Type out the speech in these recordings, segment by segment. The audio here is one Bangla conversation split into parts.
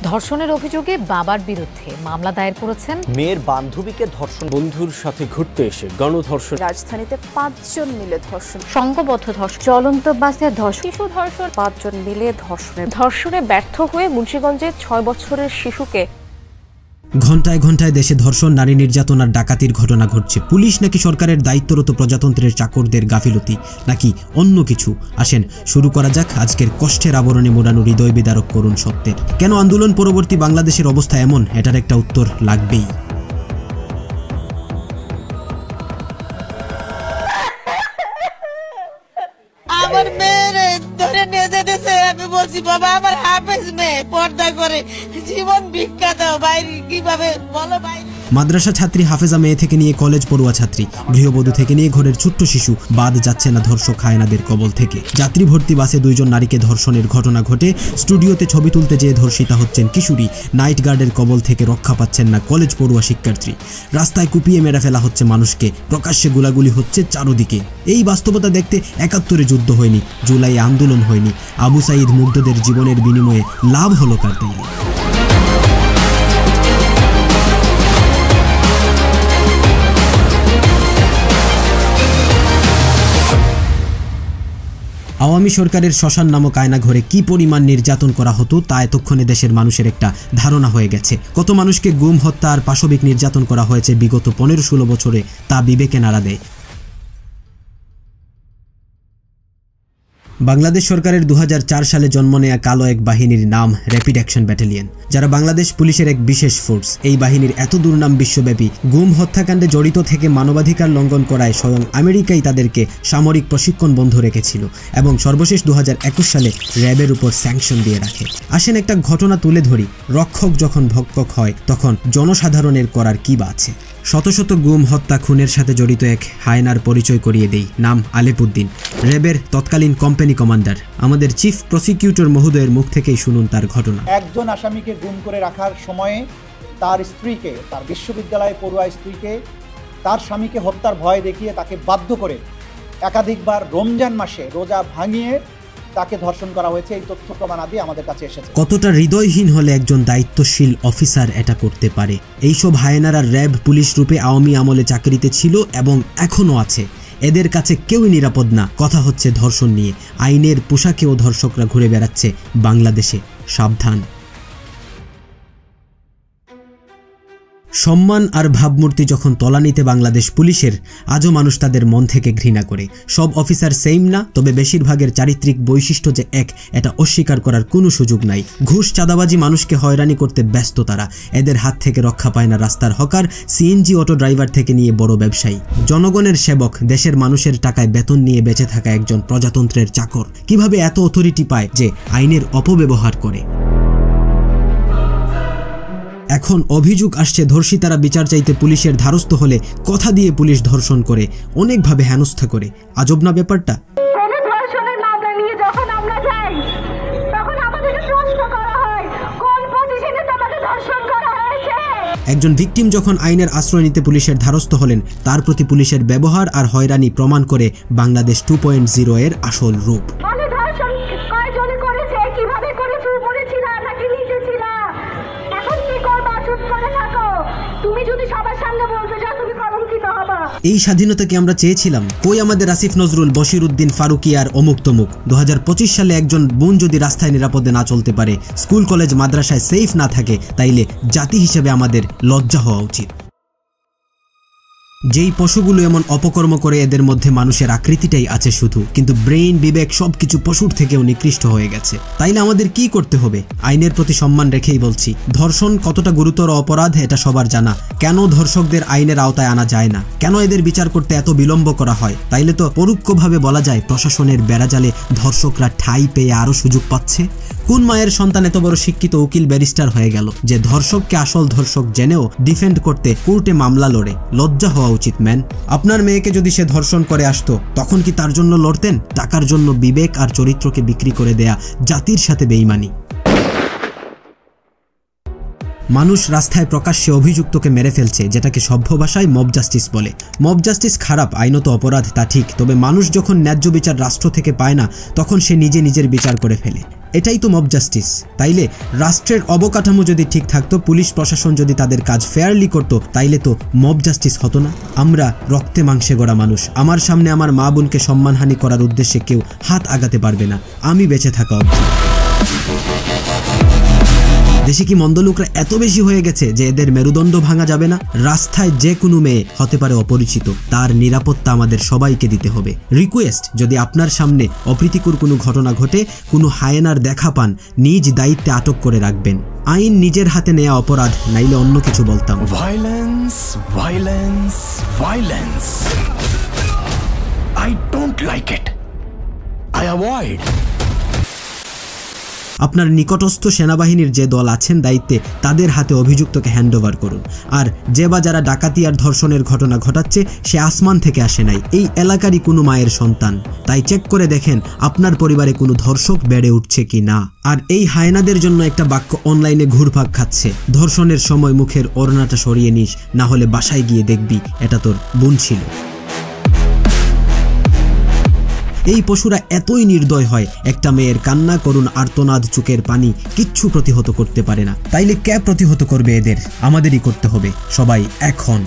ধর্ষণের অভিযোগে বাবার বিরুদ্ধে মামলা দায়ের করেছেন মেয়ের বান্ধবীকে ধর্ষণ, বন্ধুর সাথে ঘুরতে এসে গণধর্ষণ, রাজধানীতে 5 জন মিলে ধর্ষণ, সংঘবদ্ধ ধর্ষণ, চলন্ত বাসে ধর্ষণ, শিশু ধর্ষণ, 5 জন মিলে ধর্ষণে ব্যর্থ হয়ে মুন্সিগঞ্জে 6 বছরের শিশুকে ঘণ্টায় ঘণ্টায় দেশে ধর্ষণ, নারী নির্যাতন আর ডাকাতির ঘটনা ঘটছে। পুলিশ নাকি সরকারের দায়িত্বরত প্রজাতন্ত্রের চাকরদের গাফিলতি, নাকি অন্য কিছু? আসেন শুরু করা যাক আজকের কষ্টের আবরণে মোড়ানো হৃদয় বিদারক করুণ সত্যের। কেন আন্দোলন পরবর্তী বাংলাদেশের অবস্থা এমন? এটার একটা উত্তর লাগবেই। আমার মেয়েরে ধরে নিয়ে যেতেছে, আমি বলছি বাবা আমার হাফেজ মেয়ে, পর্দা করে জীবন ভিক্ষা দাও, বাইরে কিভাবে বলো বাইরে। মাদ্রাসা ছাত্রী হাফেজা মেয়ে থেকে নিয়ে কলেজ পড়ুয়া ছাত্রী, গৃহবধূ থেকে নিয়ে ঘরের ছোট্ট শিশু বাদ যাচ্ছে না ধর্ষক হায়নাদের কবল থেকে। যাত্রী ভর্তি বাসে 2 জন নারীকে ধর্ষণের ঘটনা ঘটে। স্টুডিওতে ছবি তুলতে যেয়ে ধর্ষিতা হচ্ছেন কিশোরী। নাইট গার্ডের কবল থেকে রক্ষা পাচ্ছেন না কলেজ পড়ুয়া শিক্ষার্থী। রাস্তায় কুপিয়ে মেরে ফেলা হচ্ছে মানুষকে, প্রকাশ্যে গোলাগুলি হচ্ছে চারদিকে। এই বাস্তবতা দেখতে 71-এ যুদ্ধ হয়নি, জুলাই আন্দোলন হয়নি। আবু সাইদ মুগ্ধদের জীবনের বিনিময়ে লাভ হলো কার তাইলে? আওয়ামী সরকারের শ্মশান নামক আয়না ঘরে কি পরিমাণ নির্যাতন করা হতো তা এতক্ষণে দেশের মানুষের একটা ধারণা হয়ে গেছে। কত মানুষকে গুম, হত্যা আর পাশবিক নির্যাতন করা হয়েছে বিগত 15-16 বছরে, তা বিবেকে নাড়া দেয়। বাংলাদেশ সরকারের 2004 সালে জন্ম নেয়া কালো এক বাহিনীর নাম র্যাপিড অ্যাকশন ব্যাটালিয়ন, যারা বাংলাদেশ পুলিশের এক বিশেষ ফোর্স। এই বাহিনীর এত দুর্নাম বিশ্বব্যাপী। গুম, হত্যাকাণ্ডে জড়িত থেকে মানবাধিকার লঙ্ঘন করায় স্বয়ং আমেরিকাই তাদেরকে সামরিক প্রশিক্ষণ বন্ধ রেখেছিল এবং সর্বশেষ 2021 সালে র্যাবের উপর স্যাংশন দিয়ে রাখে। আসেন একটা ঘটনা তুলে ধরি। রক্ষক যখন ভক্ষক হয় তখন জনসাধারণের করার কি বা আছে? শত শত গুম, হত্যা, খুনের সাথে জড়িত এক হায়নার পরিচয় করিয়ে দেই। নাম আলেপুদ্দিন, র্যাবের তৎকালীন কোম্পানি কমান্ডার। আমাদের চিফ প্রসিকিউটর মহোদয়ের মুখ থেকেই শুনুন তার ঘটনা। একজন আসামিকে গুম করে রাখার সময়ে তার স্ত্রীকে, তার বিশ্ববিদ্যালয়ে পড়ুয়া স্ত্রীকে, তার স্বামীকে হত্যার ভয় দেখিয়ে তাকে বাধ্য করে একাধিকবার রমজান মাসে রোজা ভাঙিয়ে তাকে ধর্ষণ করা হয়েছে। এই তথ্য প্রমাণাদি আমাদের কাছে এসেছে। কতটা হৃদয়হীন হলে একজন দায়িত্বশীল অফিসার এটা করতে পারে? এইসব হায়নারা র্যাব পুলিশ রূপে আওয়ামী আমলে চাকরিতে ছিল এবং এখনো আছে। এদের কাছে কেউই নিরাপদ না। কথা হচ্ছে ধর্ষণ নিয়ে। আইনের পোশাকেও ধর্ষকরা ঘুরে বেড়াচ্ছে বাংলাদেশে। সাবধান। সম্মান আর ভাবমূর্তি যখন তলানিতে বাংলাদেশ পুলিশের, আজও মানুষ তাদের মন থেকে ঘৃণা করে। সব অফিসার সেম না, তবে বেশিরভাগের চারিত্রিক বৈশিষ্ট্য যে এক, এটা অস্বীকার করার কোনো সুযোগ নাই। ঘুষ, চাঁদাবাজি, মানুষকে হয়রানি করতে ব্যস্ত তারা। এদের হাত থেকে রক্ষা পায় না রাস্তার হকার, সিএনজি অটো ড্রাইভার থেকে নিয়ে বড় ব্যবসায়ী। জনগণের সেবক, দেশের মানুষের টাকায় বেতন নিয়ে বেঁচে থাকা একজন প্রজাতন্ত্রের চাকর কিভাবে এত অথরিটি পায় যে আইনের অপব্যবহার করে? এখন অভিযোগ আসছে ধর্ষিতারা বিচার চাইতে পুলিশের দ্বারস্থ হলে কথা দিয়ে পুলিশ ধর্ষণ করে, অনেকভাবে হেনস্থা করে। আজব না ব্যাপারটা? একজন ভিকটিম যখন আইনের আশ্রয় নিতে পুলিশের দ্বারস্থ হলেন, তার প্রতি পুলিশের ব্যবহার আর হয়রানি প্রমাণ করে বাংলাদেশ 2.0 এর আসল রূপ। এই স্বাধীনতা কি আমরা চেয়েছিলাম? কই আমাদের আসিফ নজরুল, বশির উদ্দিন ফারুকি আর অমুক তমুক? 2025 সালে একজন বোন যদি রাস্তায় নিরাপদে না চলতে পারে, স্কুল কলেজ মাদ্রাসায় সেফ না থাকে, তাইলে জাতি হিসেবে আমাদের লজ্জা হওয়া উচিত। যেই পশুগুলো এমন অপকর্ম করে, এদের মধ্যে মানুষের আকৃতিটাই আছে শুধু, কিন্তু ব্রেইন, বিবেক সবকিছু পশুর থেকেও নিকৃষ্ট হয়ে গেছে। তাইলে আমাদের কি করতে হবে? আইনের প্রতি সম্মান রেখেই বলছি, ধর্ষণ কতটা গুরুতর অপরাধ এটা সবার জানা। কেন ধর্ষকদের আইনের আওতায় আনা যায় না? কেন এদের বিচার করতে এত বিলম্ব করা হয়? তাইলে তো পরোক্ষভাবে বলা যায় প্রশাসনের বেড়াজালে ধর্ষকরা ঠাঁই পেয়ে আরো সুযোগ পাচ্ছে। কোন মায়ের সন্তান এত বড় শিক্ষিত উকিল, ব্যারিস্টার হয়ে গেল যে ধর্ষককে আসল ধর্ষক জেনেও ডিফেন্ড করতে কোর্টে মামলা লড়ে? লজ্জা হওয়া উচিত ম্যান। আপনার মেয়েকে যদি সে ধর্ষণ করে আসতো, তখন কি তার জন্য লড়তেন? টাকার জন্য বিবেক আর চরিত্রকে বিক্রি করে দেয়া জাতির সাথে বেঈমানি। মানুষ রাস্তায় প্রকাশ্যে অভিযুক্তকে মেরে ফেলছে, যেটাকে সভ্য ভাষায় মব জাস্টিস বলে। মব জাস্টিস খারাপ, আইনত অপরাধ, তা ঠিক, তবে মানুষ যখন ন্যায্য বিচার রাষ্ট্র থেকে পায় না, তখন সে নিজে নিজের বিচার করে ফেলে। এটাই তো মব জাস্টিস। তাইলে রাষ্ট্রের অবকাঠামো যদি ঠিক থাকতো, পুলিশ প্রশাসন যদি তাদের কাজ ফেয়ারলি করতো, তাইলে তো মব জাস্টিস হতো না। আমরা রক্তে মাংসে গড়া মানুষ, আমার সামনে আমার মা বোনকে সম্মানহানি করার উদ্দেশ্যে কেউ হাত আগাতে পারবে না আমি বেঁচে থাকা অবধি। দেশে কি মন্দ লোকরা এত বেশি হয়ে গেছে যে এদের মেরুদণ্ড ভাঙা যাবে না? রাস্তায় যে কোনো মেয়ে হতে পারে অপরিচিত, তার নিরাপত্তা আমাদের সবাইকে দিতে হবে। রিকোয়েস্ট, যদি আপনার সামনে অপ্রীতিকর কোনো ঘটনা ঘটে, কোনো হায়েনার দেখা পান, নিজ দায়িত্বে আটক করে রাখবেন। আইন নিজের হাতে নেয়া অপরাধ, নাইলে অন্য কিছু বলতাম। Violence, violence, violence. I don't like it. I avoid. আপনার নিকটস্থ সেনাবাহিনীর যে দল আছেন দায়িত্বে, তাদের হাতে অভিযুক্তকে হ্যান্ডওভার করুন। আর যে বা যারা ডাকাতি আর ধর্ষণের ঘটনা ঘটাচ্ছে, সে আসমান থেকে আসে নাই, এই এলাকারই কোনো মায়ের সন্তান। তাই চেক করে দেখেন আপনার পরিবারে কোনো ধর্ষক বেড়ে উঠছে কি না। আর এই হায়নাদের জন্য একটা বাক্য অনলাইনে ঘুরপাক খাচ্ছে, ধর্ষণের সময় মুখের ওড়নাটা সরিয়ে নিস, না হলে বাসায় গিয়ে দেখবি এটা তোর বোন ছিল। এই পশুরা এতই নির্দয় হয়, একটা মেয়ের কান্না, করুণ আর্তনাদ, চোখের পানি কিচ্ছু প্রতিহত করতে পারে না। তাইলে কে প্রতিহত করবে এদের? আমাদেরই করতে হবে, সবাই এখন।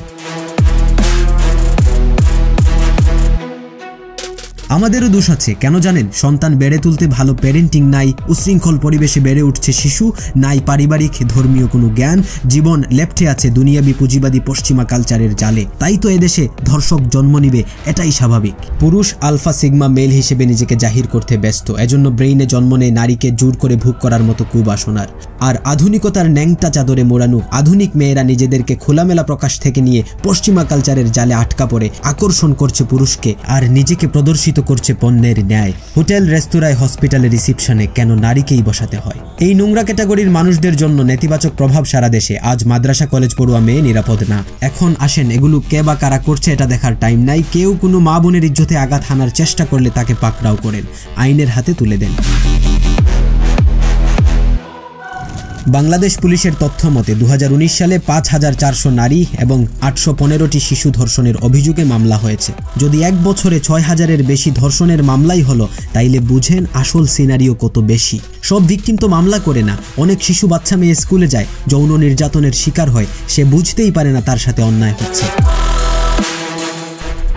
আমাদেরও দোষ আছে, কেন জানেন? সন্তান বেড়ে তুলতে ভালো প্যারেন্টিং নাই, উশৃঙ্খল পরিবেশে বেড়ে উঠছে শিশু, নাই পারিবারিক ধর্মীয় কোনো জ্ঞান, জীবন লেপ্টে আছে দুনিয়াবি পুঁজিবাদী পশ্চিমা কালচারের জালে। তাই তো এদেশে ধর্ষক জন্ম নিবে, এটাই স্বাভাবিক। পুরুষ আলফা সিগমা মেল হিসেবে নিজেকে জাহির করতে ব্যস্ত, এজন্য ব্রেইনে জন্ম নেয় নারীকে জোর করে ভোগ করার মতো কুবাসনার। আর আধুনিকতার ন্যাংটা চাদরে মোড়ানো আধুনিক মেয়েরা নিজেদেরকে খোলামেলা প্রকাশ থেকে নিয়ে পশ্চিমা কালচারের জালে আটকা পড়ে আকর্ষণ করছে পুরুষকে, আর নিজেকে প্রদর্শিত করছে পণ্যের ন্যায়। হোটেল, রেস্তোরাঁয়, হসপিটালের রিসিপশনে কেন নারীকেই বসাতে হয়? এই নোংরা ক্যাটাগরির মানুষদের জন্য নেতিবাচক প্রভাব সারা দেশে। আজ মাদ্রাসা কলেজ পড়ুয়া মেয়ে নিরাপদ না। এখন আসেন, এগুলো কে বা কারা করছে এটা দেখার টাইম নাই। কেউ কোনো মা বোনের ইজ্জতে আঘাত হানার চেষ্টা করলে তাকে পাকড়াও করেন, আইনের হাতে তুলে দেন। বাংলাদেশ পুলিশের তথ্য মতে 2019 সালে 5400 নারী এবং 815টি শিশু ধর্ষণের অভিযোগে মামলা হয়েছে। যদি এক বছরে 6000-এর বেশি ধর্ষণের মামলাই হলো, তাইলে বুঝেন আসল সিনারিও কত বেশি। সব ভিকটিম তো মামলা করে না। অনেক শিশু বাচ্চা মেয়ে স্কুলে যায়, যৌন নির্যাতনের শিকার হয়, সে বুঝতেই পারে না তার সাথে অন্যায় হচ্ছে।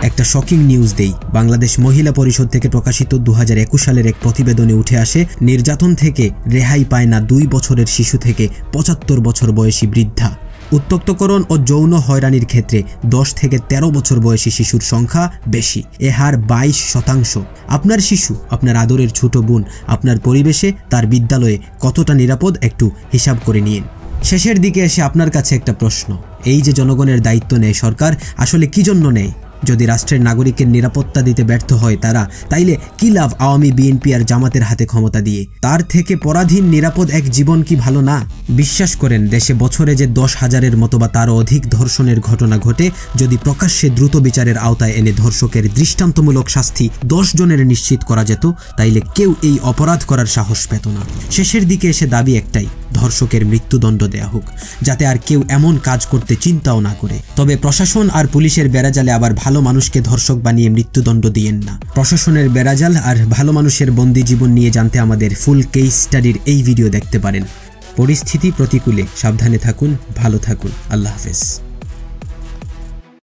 একটা শকিং নিউজ দেই। বাংলাদেশ মহিলা পরিষদ থেকে প্রকাশিত 2021 সালের এক প্রতিবেদনে উঠে আসে, নির্যাতন থেকে রেহাই পায় না 2 বছরের শিশু থেকে 75 বছর বয়সী বৃদ্ধা। উত্তক্তকরণ ও যৌন হয়রানির ক্ষেত্রে 10 থেকে 13 বছর বয়সী শিশুর সংখ্যা বেশি, এ হার 22%। আপনার শিশু, আপনার আদরের ছোট বোন, আপনার পরিবেশে, তার বিদ্যালয়ে কতটা নিরাপদ একটু হিসাব করে নিন। শেষের দিকে এসে আপনার কাছে একটা প্রশ্ন, এই যে জনগণের দায়িত্ব নেয় সরকার, আসলে কি জন্য নেয়? যদি রাষ্ট্রের নাগরিকের নিরাপত্তা দিতে ব্যর্থ হয় তারা, তাইলে কি লাভ আওয়ামী, বিএনপি আর জামাতের হাতে ক্ষমতা দিয়ে? তার থেকে পরাধীন নিরাপদ এক জীবন কি ভালো না? বিশ্বাস করেন, দেশে বছরে যে 10,000-এর মতো বা তারও অধিক ধর্ষণের ঘটনা ঘটে, যদি প্রকাশ্যে দ্রুত বিচারের আওতায় এনে ধর্ষকের দৃষ্টান্তমূলক শাস্তি 10 জনের নিশ্চিত করা যেত, তাইলে কেউ এই অপরাধ করার সাহস পেত না। শেষের দিকে এসে দাবি একটাই, ধর্ষকের মৃত্যুদণ্ড দেয়া হোক, যাতে আর কেউ এমন কাজ করতে চিন্তাও না করে। তবে প্রশাসন আর পুলিশের বেড়াজালে আবার ভালো মানুষকে ধর্ষক বানিয়ে মৃত্যুদণ্ড দিয়েন না। প্রশাসনের বেড়াজাল আর ভালো মানুষের বন্দী জীবন নিয়ে জানতে আমাদের ফুল কেস স্টাডির এই ভিডিও দেখতে পারেন। পরিস্থিতি প্রতিকূলে সাবধানে থাকুন, ভালো থাকুন। আল্লাহ হাফেজ।